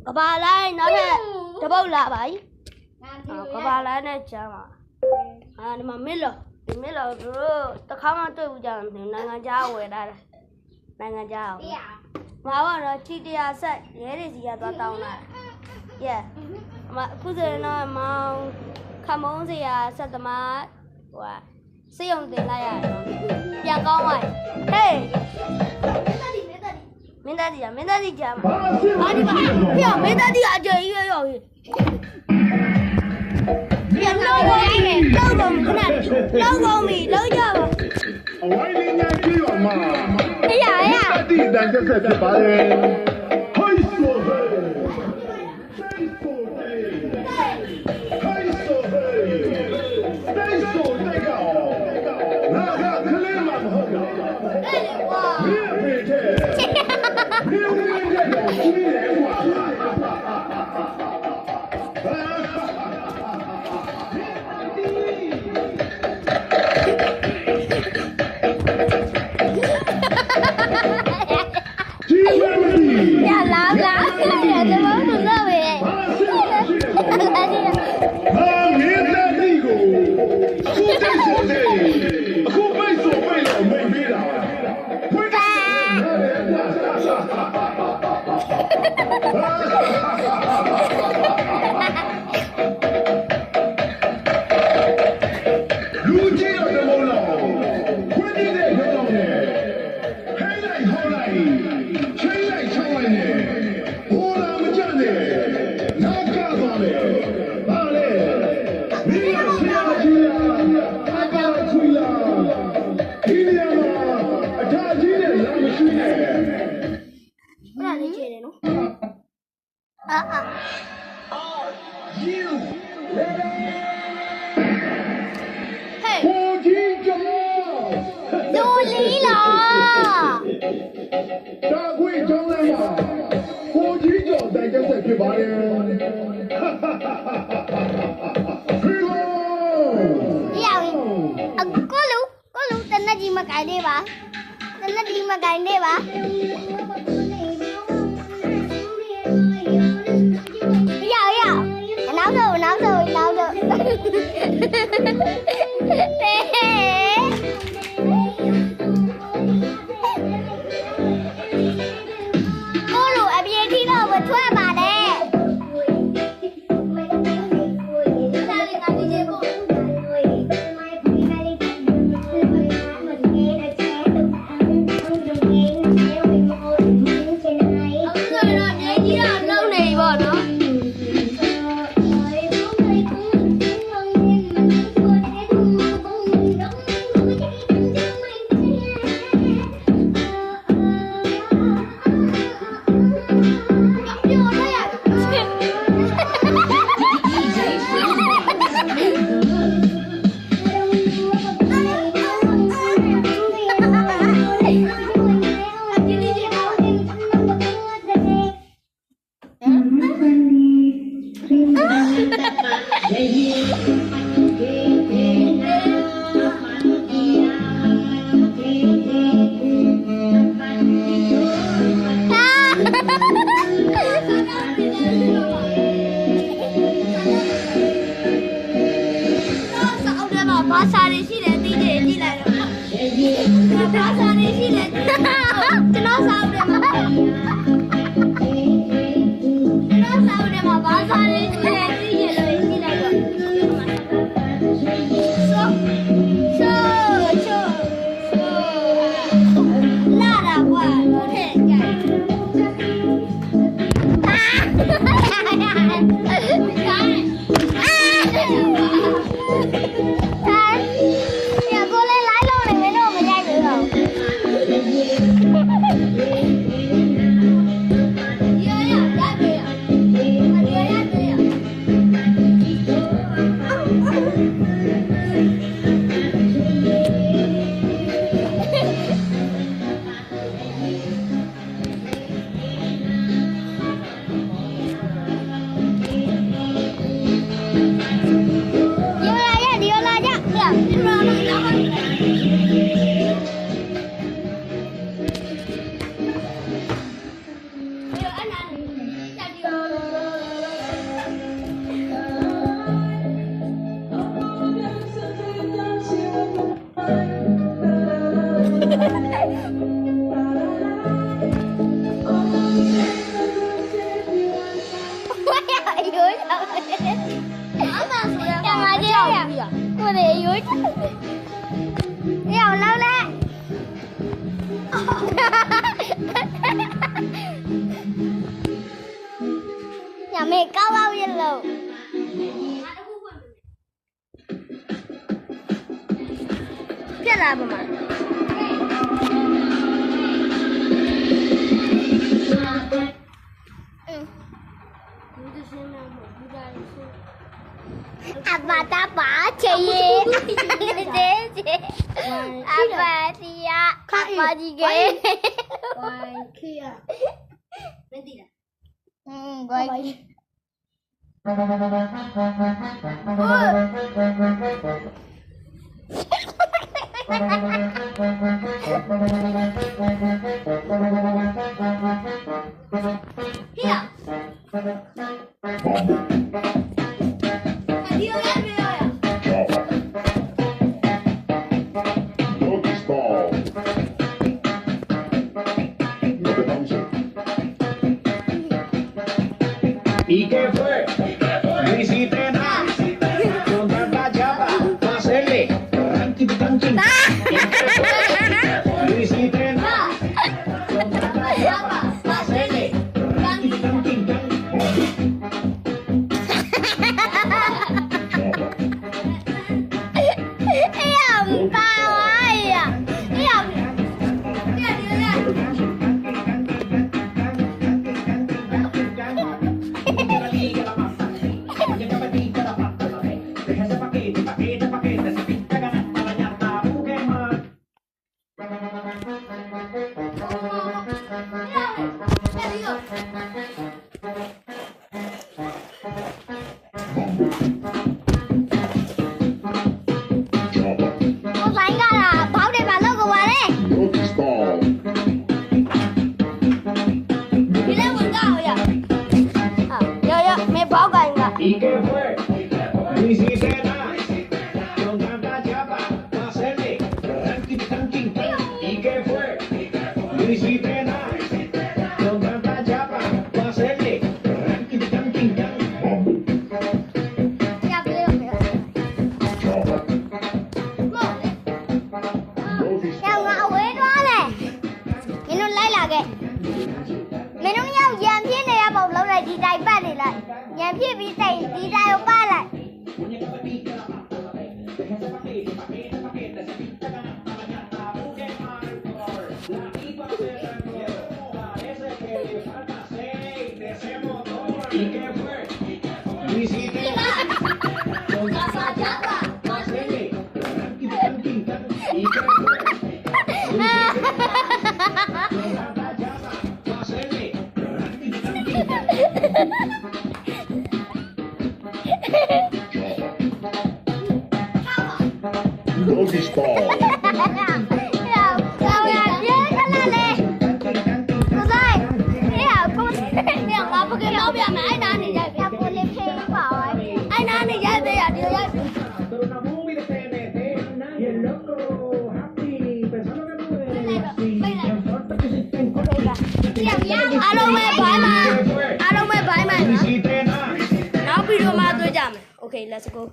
ကဘာလိုက်နောက်ထပ်တပုတ်လာပါ යි ကဘာလိုက်နဲ့ချမ်းပါဒီမှာမစ်လို့ဒီမစ်လို့တို့တခါမှတွေ့ဘူးကြတယ်နိုင်ငံခြားဝယ်တာနိုင်ငံခြားအောင်မှာတော့ချီတရာဆက်ရဲတွေစီကသွားတောင်းလာရဲ့အခုဆိုရင်တော့မောင်ခမုံးစရာဆက်သမားဟိုစေယုံတင်လိုက်ရတယ်ပြန်ကောင်းသွားဟေးမင်းသားကြီးကြာမှာဟာဒီမှာပြမင်းသားကြီးအကျေကြီးရောပြန်လောက်ပါမယ်လောက်ပါခဏလောက်ပါပြီလောက်ကြပါအဝိုင်းလေးနဲ့ပြီးတော့မှာဟေးရတိတန်ချက်ဆက်ဖြစ်ပါတယ်ဟိုက်ဆိုဟေးဖြစ်ပါတယ်ကိုလူတနက်ကြီးမကိုင်သေးပါတနက်ကြီးမကိုင်သေးပါနောက်တော့ကိုလူအပြေထီတော့မထွက်ပါနဲ့ဘာသာရေးရှိတယ်တီးတယ်ကြည့်လိုက်တော့ဘာသာရေးရှိတယ်ကျွန်တော်စာအုပ်ထဲမှာဘာသာရေးရှိတယ်တီးတယ်လို့ကြည့်လိုက်တော့ ရိုးချောင်းအမဆိုရမှာကြောက်ပြီးอ่ะကိုယ်တွေရိုးချောင်းရောက်လောက်လဲညမေကောက်လောက်ရလို့ ပြက်လာပါမှာဘူးတစင်းနဲ့ဘူးကြရစင်း အဘတာပါချေးချေအဘတီယာခါပါကြီးကေ ဝိုင်းခေရမသိလား ဘိုင်¿Y qué fue? No hiciste nada. Con tanta chapa, para hacerle ranking tanking. No hiciste nada. Con tanta chapa, para hacerle ranking tanking. 哎呀，爸哎呀，哎呀，我反应干了，跑得把那个完嘞。 Notice ball. ဒီလဲဝင်ကောက်ရဟာရမေဘောက်ကိုင်က ¿Y qué fue? No hiciste nada. Con tanta chapa, para hacerle ranking tanking. ¿Y qué fue? No hiciste nada. Con tanta chapa, para hacerle ranking tanking. 要不要不要？ Notice 要我回抓嘞。မင်းတို့လိုက်လာခဲ့မင်းတို့ရောက်ရံပြင်းနေရပုံလုံးလိုက်ဒီတိုင်ပတ်နေလိုက်ရံပြစ်ပြီးစိတ်ဒီတိုင်ကိုပတ်လိုက် ¿Y qué fue? No hiciste nada. Con tanta chapa, para hacerle ranking tanking. ¿Y qué fue? No hiciste nada. Con tanta chapa, para hacerle ranking tanking. Notice ball. ရောက်ရပြင်းခဏလေးကိုဆိုင်အေးဟာကိုနေငါပကလောက်ပြမယ်အဲ့နာနေရိုက်ပြကိုလေးဖေးပါဝိုင်းအဲ့နာနေရိုက်ပေးရဒီရိုက် Pero una movie de TNT y el loco happy pensando que no es así. Importa que se estén အားလုံးပဲဘိုင်းမှာအားလုံးပဲဘိုင်းမှာ No hiciste nada. နောက်ဗီဒီယိုမှာတွေ့ကြမယ် Okay let's go